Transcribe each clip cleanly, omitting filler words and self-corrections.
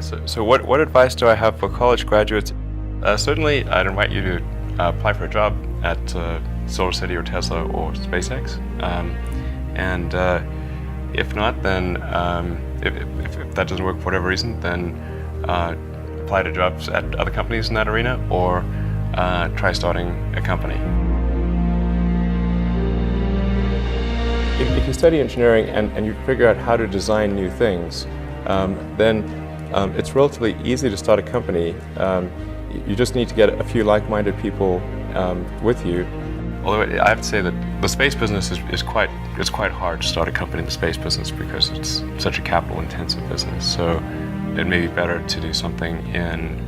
So what advice do I have for college graduates? Certainly, I'd invite you to apply for a job at SolarCity or Tesla or SpaceX. And if not, then if that doesn't work for whatever reason, then apply to jobs at other companies in that arena, or try starting a company. If you study engineering and you figure out how to design new things, then it's relatively easy to start a company. You just need to get a few like-minded people with you. Although I have to say that the space business is quite hard to start a company in the space business because it's such a capital-intensive business. So it may be better to do something in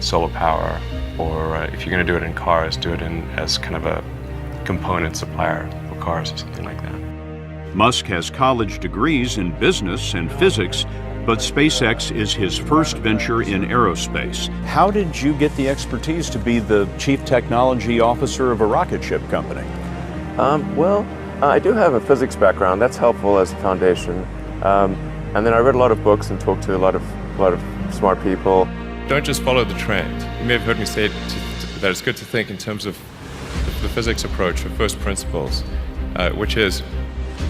solar power, or if you're going to do it in cars, do it as kind of a component supplier for cars or something like that. Musk has college degrees in business and physics, but SpaceX is his first venture in aerospace. How did you get the expertise to be the chief technology officer of a rocket ship company? I do have a physics background. That's helpful as a foundation. And then I read a lot of books and talked to a lot of smart people. Don't just follow the trend. You may have heard me say that it's good to think in terms of the physics approach or first principles, which is,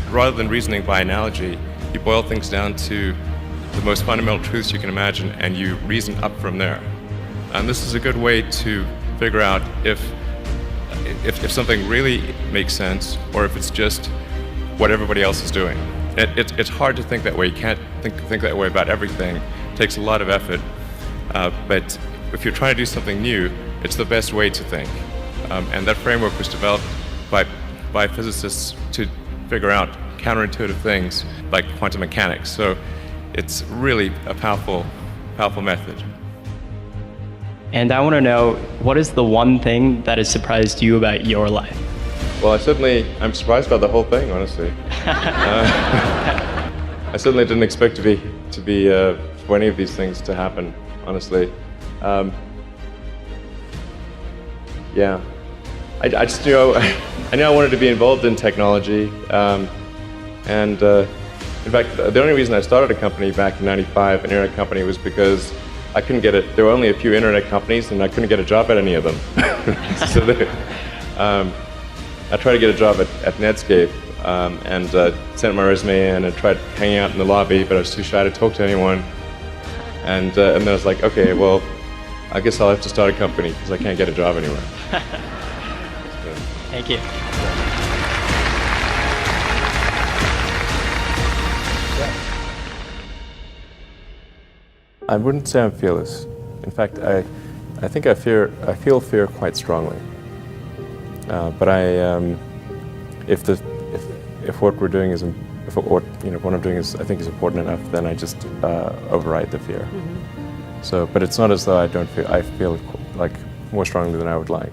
rather than reasoning by analogy, you boil things down to the most fundamental truths you can imagine, and you reason up from there. And this is a good way to figure out if something really makes sense, or if it's just what everybody else is doing. It's hard to think that way. You can't think that way about everything. It takes a lot of effort. But if you're trying to do something new, it's the best way to think. And that framework was developed by physicists to figure out counterintuitive things like quantum mechanics. So it's really a powerful method. And I want to know, what is the one thing that has surprised you about your life? Well, I'm surprised by the whole thing, honestly. I certainly didn't expect for any of these things to happen, honestly. Yeah. I just knew I knew I wanted to be involved in technology, in fact, the only reason I started a company back in '95, an internet company, was because I couldn't get it. There were only a few internet companies, and I couldn't get a job at any of them. So I tried to get a job at Netscape, and sent my resume in and tried hanging out in the lobby, but I was too shy to talk to anyone. And then I was like, okay, well, I guess I'll have to start a company because I can't get a job anywhere. Thank you. I wouldn't say I'm fearless. In fact, I think I feel fear quite strongly. But if what we're doing is, what I'm doing is, I think, is important enough, then I just override the fear. Mm-hmm. So, but it's not as though I don't feel. I feel like more strongly than I would like.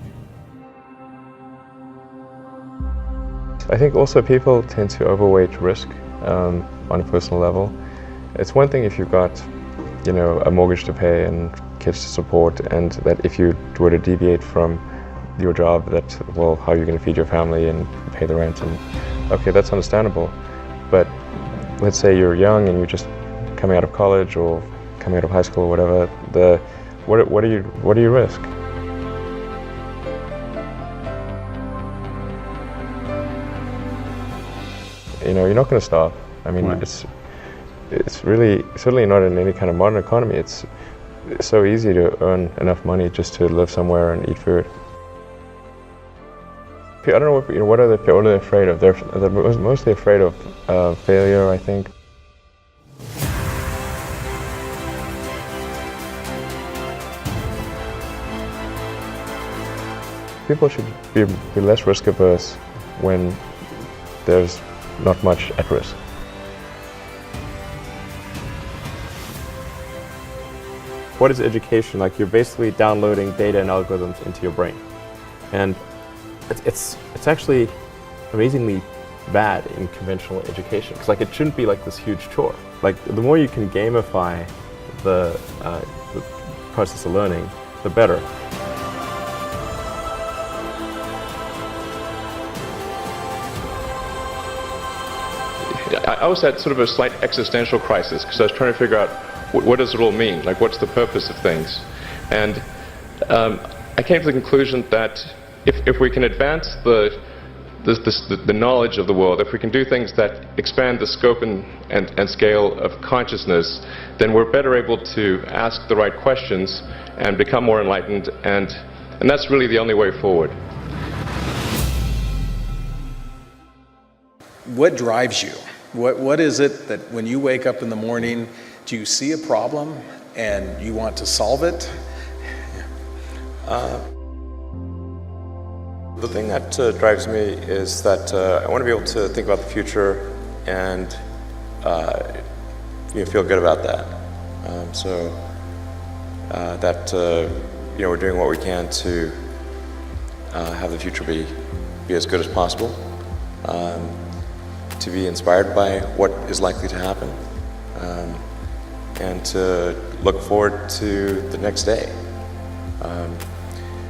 I think also people tend to overweight risk on a personal level. It's one thing if you've got, a mortgage to pay and kids to support, and that if you were to deviate from your job, how are you going to feed your family and pay the rent? And okay, that's understandable. But let's say you're young and you're just coming out of college or coming out of high school or whatever. What do you risk? You're not going to starve. I mean, right. It's really certainly not in any kind of modern economy. It's so easy to earn enough money just to live somewhere and eat food. I don't know what are they afraid of? They're mostly afraid of failure, I think. People should be less risk averse when there's not much at risk. What is education? Like, you're basically downloading data and algorithms into your brain. And it's actually amazingly bad in conventional education. Because it shouldn't be like this huge chore. Like, the more you can gamify the process of learning, the better. I was at sort of a slight existential crisis because I was trying to figure out what does it all mean? Like, what's the purpose of things? And I came to the conclusion that if we can advance the knowledge of the world, if we can do things that expand the scope and scale of consciousness, then we're better able to ask the right questions and become more enlightened, and that's really the only way forward. What drives you? What is it that when you wake up in the morning, do you see a problem and you want to solve it? The thing that drives me is that I want to be able to think about the future and feel good about that. That we're doing what we can to have the future be as good as possible. To be inspired by what is likely to happen, and to look forward to the next day.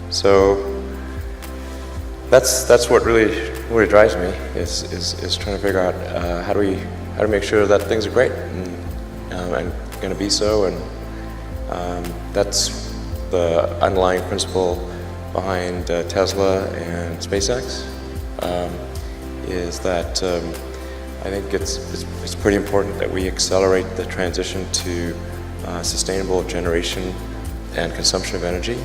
So that's what really drives me is trying to figure out how do we make sure that things are great and going to be so, and that's the underlying principle behind Tesla and SpaceX. Is that I think it's pretty important that we accelerate the transition to sustainable generation and consumption of energy.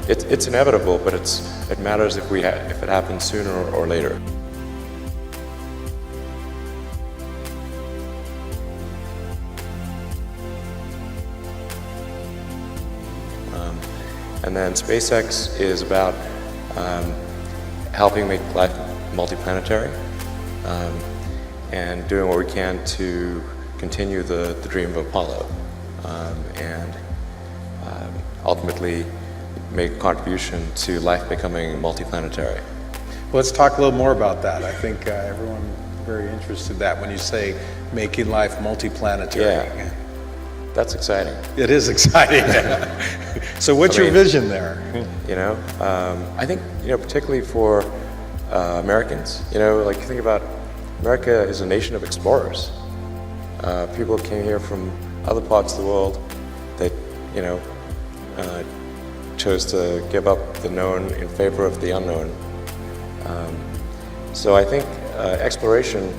It's inevitable, but it matters if it happens sooner or later. And then SpaceX is about helping make life multiplanetary, and doing what we can to continue the dream of Apollo, and ultimately make a contribution to life becoming multiplanetary. Well, let's talk a little more about that. I think everyone is very interested in that when you say making life multiplanetary. Yeah, that's exciting. It is exciting. So what's your vision there? I think, particularly for Americans, like you think about America is a nation of explorers. People came here from other parts of the world. They, chose to give up the known in favor of the unknown. So I think exploration,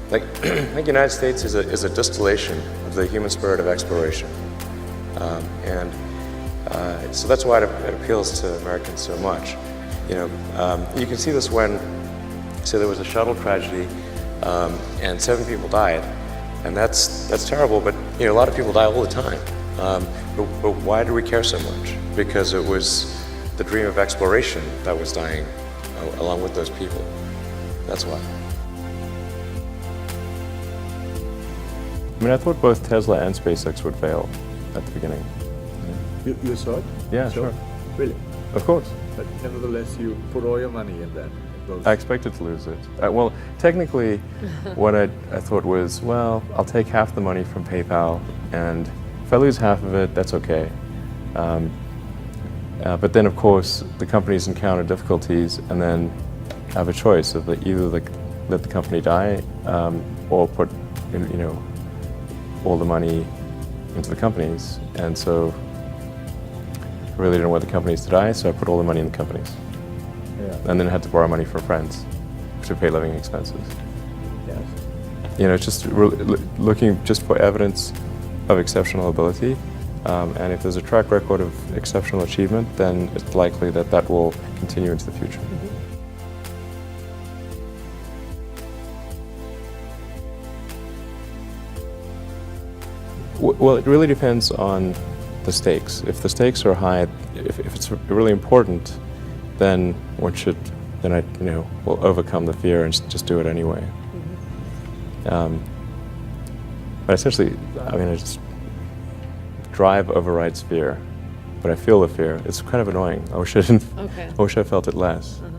I think the United States is a distillation of the human spirit of exploration, so that's why it appeals to Americans so much. You can see this when, say, there was a shuttle tragedy, and 7 people died, and that's terrible. But a lot of people die all the time. But why do we care so much? Because it was the dream of exploration that was dying along with those people. That's why. I thought both Tesla and SpaceX would fail at the beginning. You saw it? Yeah, sure. Really? Of course. But nevertheless, you put all your money in that. I expected to lose it. Well, technically, what I thought was, well, I'll take half the money from PayPal, and if I lose half of it, that's okay. But then, of course, the companies encounter difficulties, and then have a choice of either let the company die, or put, all the money into the companies. And so, I really didn't want the companies to die, so I put all the money in the companies. Yeah. And then I had to borrow money from friends to pay living expenses. Yes. Just looking just for evidence of exceptional ability, and if there's a track record of exceptional achievement, then it's likely that will continue into the future. Mm-hmm. Well, it really depends on the stakes. If the stakes are high, if it's really important, then I will overcome the fear and just do it anyway. Mm-hmm. But essentially, I just drive overrides fear, but I feel the fear. It's kind of annoying. I wish I didn't. Okay. I wish I felt it less. Uh-huh.